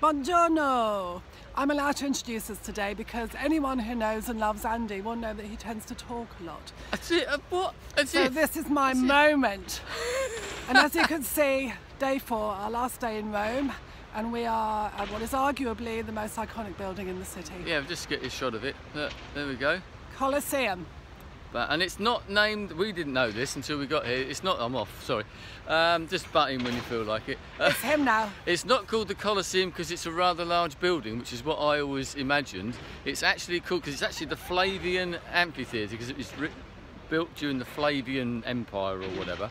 Buongiorno! I'm allowed to introduce us today because anyone who knows and loves Andy will know that he tends to talk a lot. So this is my moment. And as you can see, day 4, our last day in Rome, and we are at what is arguably the most iconic building in the city. Yeah, just get a shot of it. Look, there we go. Colosseum. And it's not named, we didn't know this until we got here, it's not, I'm off, sorry. Just butt in when you feel like it. It's him now. It's not called the Colosseum because it's a rather large building, which is what I always imagined. It's actually called, because it's actually the Flavian Amphitheatre, because it was built during the Flavian Empire or whatever.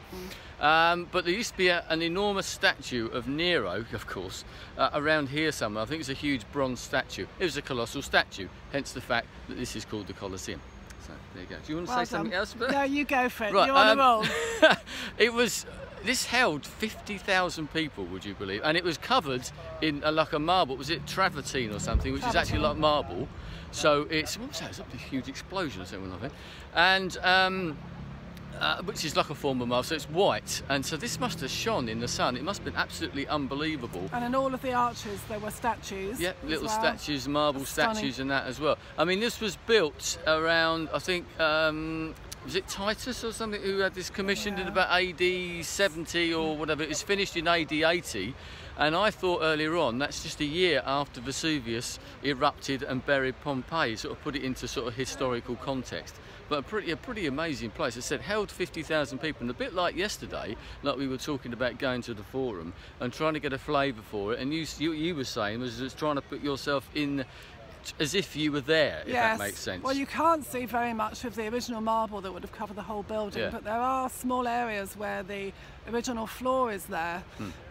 But there used to be an enormous statue of Nero, of course, around here somewhere. I think it's a huge bronze statue. It was a colossal statue, hence the fact that this is called the Colosseum. So there you go. Do you want to say something else? No, you go for it. Right, You're on the roll. This held 50,000 people, would you believe? And it was covered in like a marble. Was it travertine or something, which is actually like marble. So it's, what was that? It was a huge explosion or something like that. And which is like a form of marble, so it's white. And so this must have shone in the sun. It must have been absolutely unbelievable. And in all of the arches there were statues. Yeah, little statues, marble statues and that as well. I mean, this was built around, I think, was it Titus or something who had this commissioned in about AD 70 or whatever. It was finished in AD 80. And I thought earlier on, that's just a year after Vesuvius erupted and buried Pompeii, sort of put it into sort of historical context. But a pretty amazing place. It said held 50,000 people, and a bit like yesterday, like we were talking about going to the Forum and trying to get a flavour for it, and you were saying was trying to put yourself in as if you were there, if that makes sense. Well, you can't see very much of the original marble that would have covered the whole building, but there are small areas where the original floor is there.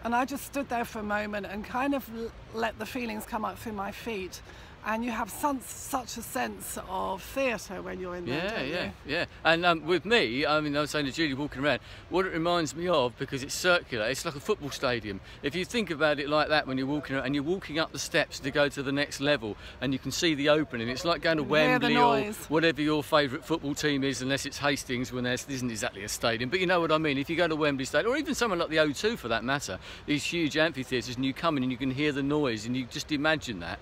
And I just stood there for a moment and kind of let the feelings come up through my feet. And you have such a sense of theatre when you're in there, don't you? Yeah. And with me, I mean, I was saying to Julie walking around, what it reminds me of, because it's circular, it's like a football stadium. If you think about it like that when you're walking around, and you're walking up the steps to go to the next level, and you can see the opening, it's like going to Wembley or whatever your favourite football team is, unless it's Hastings, when there isn't exactly a stadium. But you know what I mean, if you go to Wembley Stadium, or even somewhere like the O2 for that matter, these huge amphitheatres, and you come in and you can hear the noise, and you just imagine that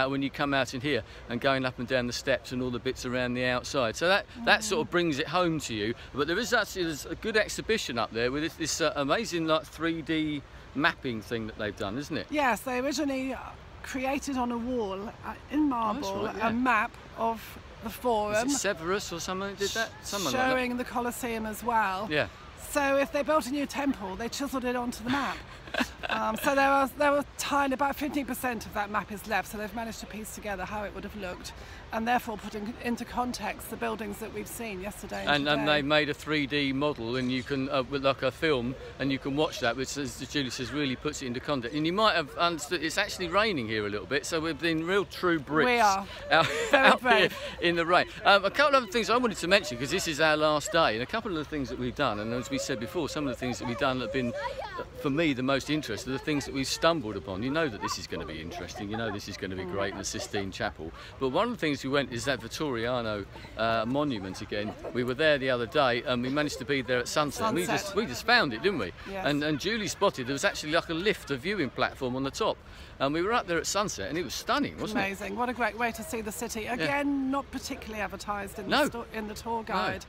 when you come out in here and going up and down the steps and all the bits around the outside, so that sort of brings it home to you. But there is actually a good exhibition up there with this amazing like 3D mapping thing that they've done, isn't it? Yes, they originally created on a wall in marble a map of the Forum. Is it Severus or someone did that? Someone showing like that. The Colosseum as well. Yeah. So if they built a new temple, they chiselled it onto the map. So there were tiny, about 15% of that map is left, so they've managed to piece together how it would have looked, and therefore putting into context the buildings that we've seen yesterday and today. And they made a 3D model, and you can, with like a film, and you can watch that, which, as Julie says, really puts it into context. And you might have understood, it's actually raining here a little bit, so we've been real true Brits. We are. out here in the rain. A couple of other things I wanted to mention, because this is our last day, and a couple of the things that we've done, and as we said before, some of the things that we've done that have been, for me, the most interesting, are the things that we've stumbled upon. You know that this is going to be interesting, you know this is going to be great in the Sistine Chapel. But one of the things we went is that Vittoriano monument again. We were there the other day and we managed to be there at sunset. We just found it, didn't we? Yes. And Julie spotted there was actually like a lift, a viewing platform on the top. And we were up there at sunset and it was stunning, wasn't it? Amazing. What a great way to see the city. Again, not particularly advertised in the tour guide. No.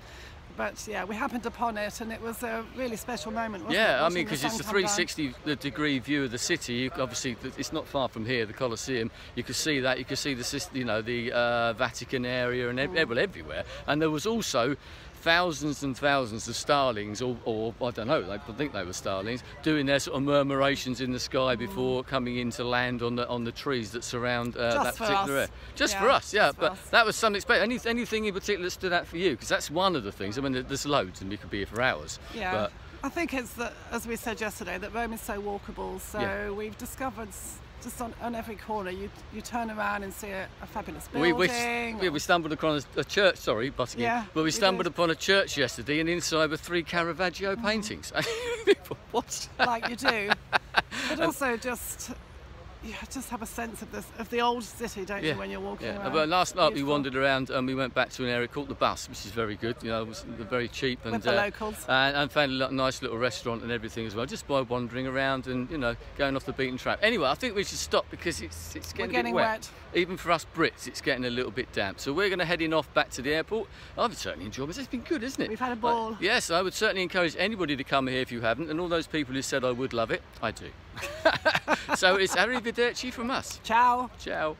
But yeah, we happened upon it and it was a really special moment, wasn't it? Yeah, I mean, because it's a 360-degree view of the city. Obviously, it's not far from here, the Colosseum. You could see that. You could see the Vatican area and everywhere. And there was also thousands and thousands of starlings, or I don't know, I think they were starlings, doing their sort of murmurations in the sky before coming in to land on the trees that surround that particular area. Just for us, yeah. But that was something special. Anything in particular that stood out for you? Because that's one of the things. I mean, there's loads, and we could be here for hours. Yeah. But I think it's that, as we said yesterday, that Rome is so walkable. So we've discovered. Just on every corner, you turn around and see a fabulous building. We stumbled across a church, sorry, butting in, but we stumbled upon a church yesterday, and inside were 3 Caravaggio paintings. What? Like you do. But also just you just have a sense of the old city, don't you, when you're walking around? But last night Beautiful. we wandered around and we went back to an area called the Bus, which is very good. You know, it was very cheap and with the locals. And found a nice little restaurant and everything as well, just by wandering around and, you know, going off the beaten track. Anyway, I think we should stop because it's getting a bit wet. Even for us Brits, it's getting a little bit damp. So we're going to heading off back to the airport. I've certainly enjoyed it. It's been good, isn't it? We've had a ball. Yes, I would certainly encourage anybody to come here if you haven't, and all those people who said I would love it, I do. So it's arrivederci from us. Ciao. Ciao.